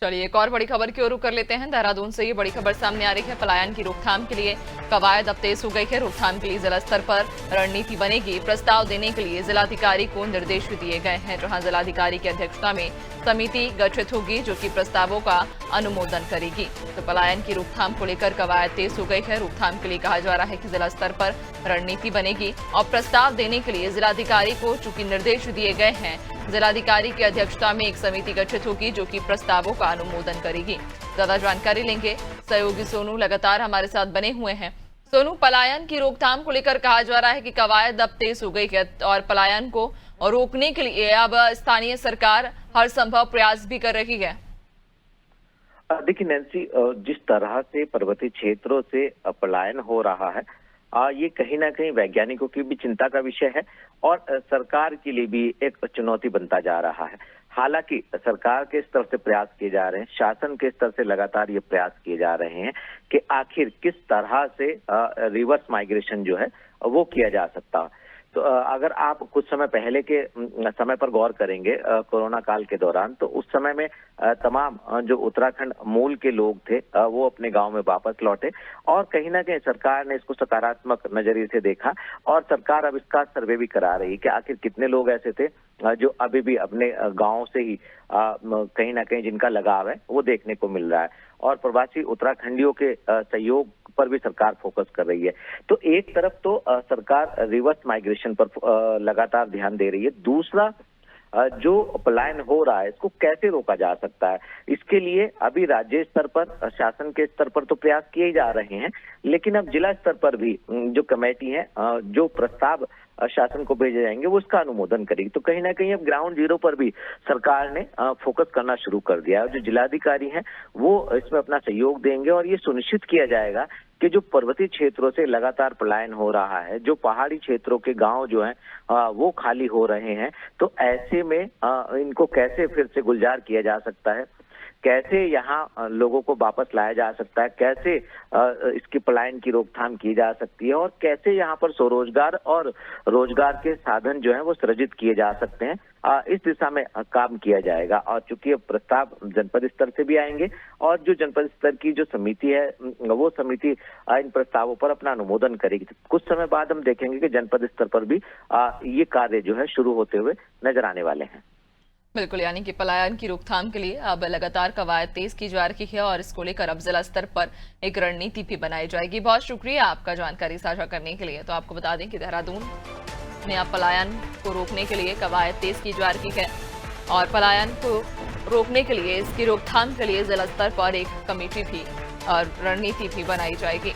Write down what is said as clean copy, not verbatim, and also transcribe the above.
चलिए एक और बड़ी खबर की ओर रुख कर लेते हैं। देहरादून से ये बड़ी खबर सामने आ रही है। पलायन की रोकथाम के लिए कवायद अब तेज हो गई है। रोकथाम के लिए जिला स्तर पर रणनीति बनेगी। प्रस्ताव देने के लिए जिलाधिकारी को निर्देश भी दिए गए हैं, जहां जिलाधिकारी की अध्यक्षता में समिति गठित होगी जो कि प्रस्तावों का अनुमोदन करेगी। तो पलायन की रोकथाम को लेकर कवायद तेज हो गई है। रोकथाम के लिए कहा जा रहा है कि जिला स्तर पर रणनीति बनेगी और प्रस्ताव देने के लिए जिलाधिकारी को चूंकि निर्देश दिए गए हैं, जिलाधिकारी की अध्यक्षता में एक समिति गठित होगी जो कि प्रस्तावों का अनुमोदन करेगी। ज्यादा जानकारी लेंगे, सहयोगी सोनू लगातार हमारे साथ बने हुए हैं। सोनू, पलायन की रोकथाम को लेकर कहा जा रहा है कि कवायद अब तेज हो गई है और पलायन को रोकने के लिए अब स्थानीय सरकार हर संभव प्रयास भी कर रही है। देखिए नैन्सी, जिस तरह से पर्वतीय क्षेत्रों से पलायन हो रहा है, ये कहीं ना कहीं वैज्ञानिकों की भी चिंता का विषय है और सरकार के लिए भी एक चुनौती बनता जा रहा है। हालांकि सरकार के स्तर से प्रयास किए जा रहे हैं, शासन के स्तर से लगातार ये प्रयास किए जा रहे हैं कि आखिर किस तरह से रिवर्स माइग्रेशन जो है वो किया जा सकता है। तो अगर आप कुछ समय पहले के समय पर गौर करेंगे, कोरोना काल के दौरान, तो उस समय में तमाम जो उत्तराखंड मूल के लोग थे वो अपने गांव में वापस लौटे और कहीं ना कहीं सरकार ने इसको सकारात्मक नजरिए से देखा और सरकार अब इसका सर्वे भी करा रही है कि आखिर कितने लोग ऐसे थे जो अभी भी अपने गांव से ही कहीं ना कहीं जिनका लगाव है वो देखने को मिल रहा है और प्रवासी उत्तराखंडियों के सहयोग पर भी सरकार फोकस कर रही है। तो एक तरफ तो सरकार रिवर्स माइग्रेशन पर लगातार ध्यान दे रही है, दूसरा जो पलायन हो रहा है इसको कैसे रोका जा सकता है, इसके लिए अभी राज्य स्तर पर, शासन के स्तर पर तो प्रयास किए ही जा रहे हैं, लेकिन अब जिला स्तर पर भी जो कमेटी है, जो प्रस्ताव शासन को भेजे जाएंगे वो इसका अनुमोदन करेगी। तो कहीं ना कहीं अब ग्राउंड जीरो पर भी सरकार ने फोकस करना शुरू कर दिया है। जो जिलाधिकारी हैं वो इसमें अपना सहयोग देंगे और ये सुनिश्चित किया जाएगा कि जो पर्वतीय क्षेत्रों से लगातार पलायन हो रहा है, जो पहाड़ी क्षेत्रों के गांव जो हैं वो खाली हो रहे हैं, तो ऐसे में इनको कैसे फिर से गुलजार किया जा सकता है, कैसे यहाँ लोगों को वापस लाया जा सकता है, कैसे इसकी पलायन की रोकथाम की जा सकती है और कैसे यहाँ पर स्वरोजगार और रोजगार के साधन जो है वो सृजित किए जा सकते हैं, इस दिशा में काम किया जाएगा। और चूंकि अब प्रस्ताव जनपद स्तर से भी आएंगे और जो जनपद स्तर की जो समिति है वो समिति इन प्रस्तावों पर अपना अनुमोदन करेगी। कुछ समय बाद हम देखेंगे कि जनपद स्तर पर भी ये कार्य जो है शुरू होते हुए नजर आने वाले हैं। बिल्कुल, यानी कि पलायन की रोकथाम के लिए अब लगातार कवायद तेज की जा रही है और इसको लेकर अब जिला स्तर पर एक रणनीति भी बनाई जाएगी। बहुत शुक्रिया आपका जानकारी साझा करने के लिए। तो आपको बता दें कि देहरादून में अब पलायन को रोकने के लिए कवायद तेज की जा रही है और पलायन को रोकने के लिए, इसकी रोकथाम के लिए जिला स्तर पर एक कमेटी भी और रणनीति भी बनाई जाएगी।